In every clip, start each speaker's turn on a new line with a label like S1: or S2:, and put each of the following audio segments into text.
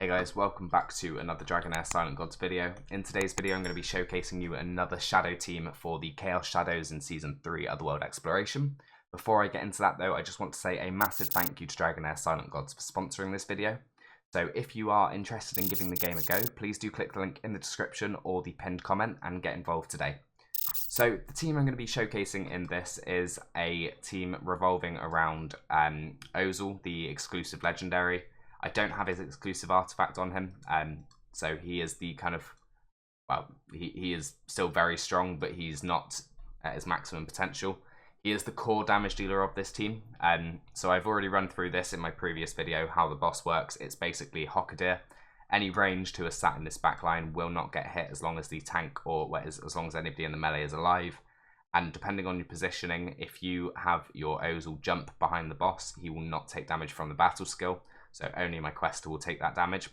S1: Hey guys, welcome back to another Dragonheir Silent Gods video. In today's video I'm going to be showcasing you another Shadow team for the Chaos Shadows in Season 3 Otherworld Exploration. Before I get into that though, I just want to say a massive thank you to Dragonheir Silent Gods for sponsoring this video. So if you are interested in giving the game a go, please do click the link in the description or the pinned comment and get involved today. So the team I'm going to be showcasing in this is a team revolving around OZUL, the exclusive legendary. I don't have his exclusive artifact on him, so he is the kind of, well, he is still very strong, but he's not at his maximum potential. He is the core damage dealer of this team, so I've already run through this in my previous video, how the boss works. It's basically Hockadeer. Any ranged who is sat in this backline will not get hit as long as the tank, or as long as anybody in the melee is alive. And depending on your positioning, if you have your OZUL jump behind the boss, he will not take damage from the battle skill. So only my Quester will take that damage.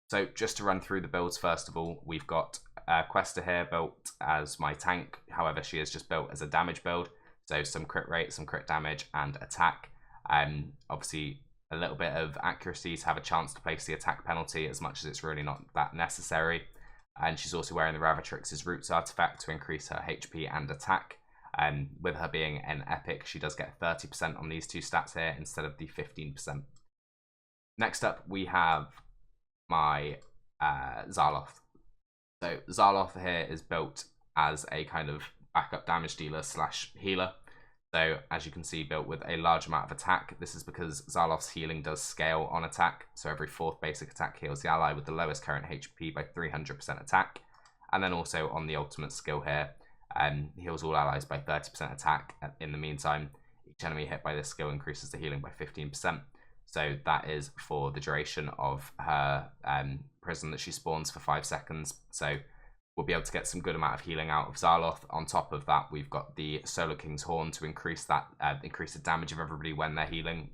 S1: So just to run through the builds first of all, we've got Quester here built as my tank. However, she is just built as a damage build. So some crit rate, some crit damage and attack. Obviously a little bit of accuracy to have a chance to place the attack penalty, as much as it's really not that necessary. And she's also wearing the Ravatrix's Roots artifact to increase her HP and attack. With her being an epic, she does get 30% on these two stats here instead of the 15%. Next up, we have my Zaloth. So Zaloth here is built as a kind of backup damage dealer slash healer. So as you can see, built with a large amount of attack. This is because Zaloth's healing does scale on attack. So every fourth basic attack heals the ally with the lowest current HP by 300% attack. And then also on the ultimate skill here, heals all allies by 30% attack. In the meantime, each enemy hit by this skill increases the healing by 15%. So that is for the duration of her prison that she spawns for 5 seconds. So we'll be able to get some good amount of healing out of Zaloth. On top of that, we've got the Solar King's Horn to increase that, increase the damage of everybody when they're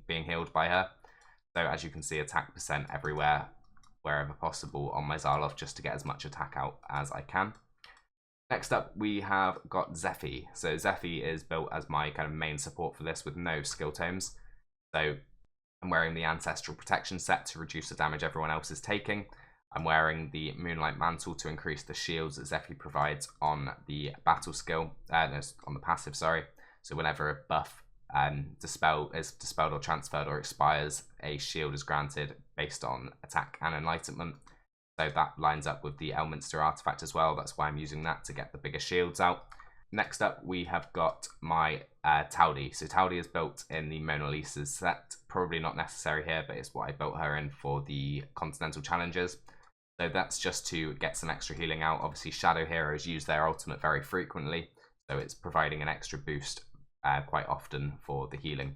S1: being healed by her. So as you can see, attack percent everywhere, wherever possible on my Zaloth, just to get as much attack out as I can. Next up, we have got Zephy. So Zephy is built as my kind of main support for this with no skill tomes. So I'm wearing the Ancestral Protection set to reduce the damage everyone else is taking. I'm wearing the Moonlight Mantle to increase the shields that Zephy provides on the battle skill, on the passive, sorry. So whenever a buff is dispelled or transferred or expires, a shield is granted based on attack and enlightenment. So that lines up with the Elminster artifact as well. That's why I'm using that to get the bigger shields out. Next up, we have got my Taudi. So Taudi is built in the Mona Lisa's set. Probably not necessary here, but it's what I built her in for the Continental Challenges. So that's just to get some extra healing out. Obviously, Shadow Heroes use their ultimate very frequently, so it's providing an extra boost quite often for the healing.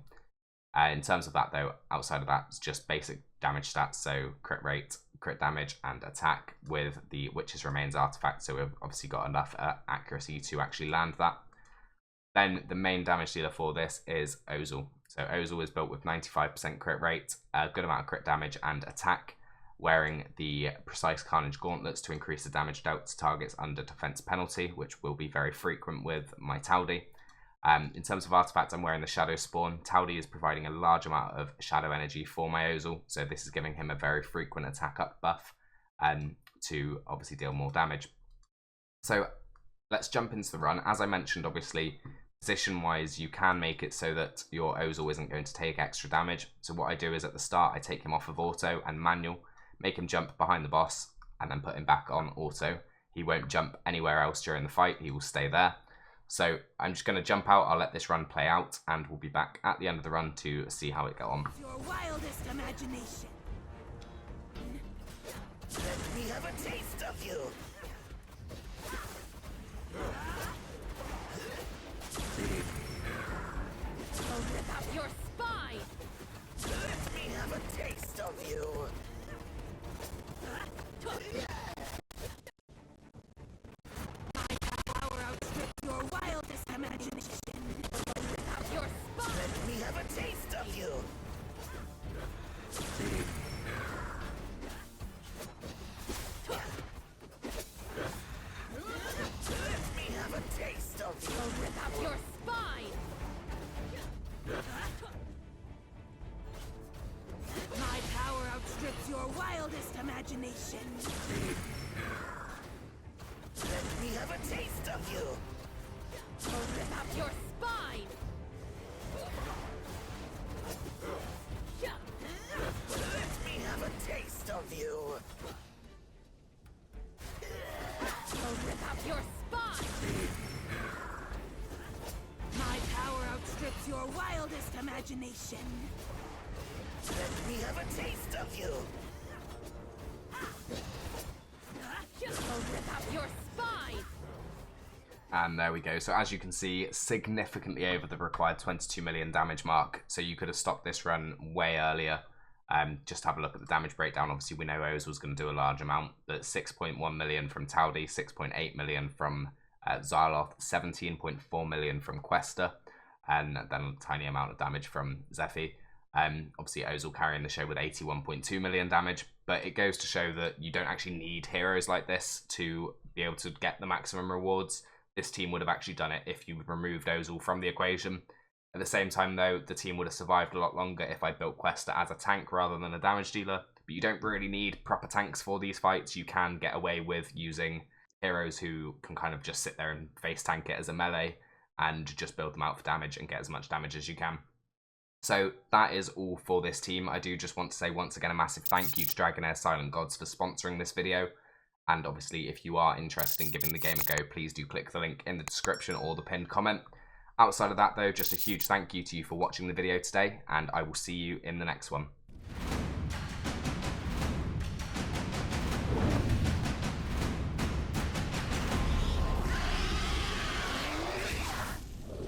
S1: In terms of that though, outside of that, it's just basic damage stats, so crit rate, crit damage and attack with the Witch's Remains artifact, so we've obviously got enough accuracy to actually land that. Then the main damage dealer for this is OZUL. So OZUL is built with 95% crit rate, a good amount of crit damage and attack, wearing the Precise Carnage gauntlets to increase the damage dealt to targets under defense penalty, which will be very frequent with my Taudi. In terms of artifacts, I'm wearing the Shadow Spawn. Taudi is providing a large amount of shadow energy for my OZUL, so this is giving him a very frequent attack up buff to obviously deal more damage. So let's jump into the run. As I mentioned, obviously, position-wise, you can make it so that your OZUL isn't going to take extra damage. So what I do is at the start, I take him off of auto and manual, make him jump behind the boss, and then put him back on auto. He won't jump anywhere else during the fight, he will stay there. So I'm just going to jump out, I'll let this run play out, and we'll be back at the end of the run to see how it got on.
S2: Your wildest imagination. Let me have a taste of you.
S3: I'll rip out your spine.
S2: Let me have a taste of you.
S3: Power outstrips your wildest imagination. I'll rip out your spine.
S2: Let me have a taste of you.
S3: imagination.
S2: Let me have a taste of you.
S3: I'll rip out your spine.
S2: Let me have a taste of you.
S3: I'll rip out your spine. My power outstrips your wildest imagination.
S2: Let me have a taste of you.
S3: I'll rip out your spine.
S1: And there we go. So as you can see, significantly over the required 22 million damage mark. So you could have stopped this run way earlier. Just have a look at the damage breakdown. Obviously, we know OZUL was going to do a large amount, but 6.1 million from Taudi, 6.8 million from Xyloth, 17.4 million from Questa, and then a tiny amount of damage from Zephy. Obviously, OZUL carrying the show with 81.2 million damage, but it goes to show that you don't actually need heroes like this to be able to get the maximum rewards. This team would have actually done it if you removed OZUL from the equation. At the same time, though, the team would have survived a lot longer if I built Questa as a tank rather than a damage dealer. But you don't really need proper tanks for these fights. You can get away with using heroes who can kind of just sit there and face tank it as a melee and just build them out for damage and get as much damage as you can. So that is all for this team. I do just want to say once again a massive thank you to Dragonheir Silent Gods for sponsoring this video. And obviously, if you are interested in giving the game a go, please do click the link in the description or the pinned comment. Outside of that, though, just a huge thank you to you for watching the video today, and I will see you in the next one.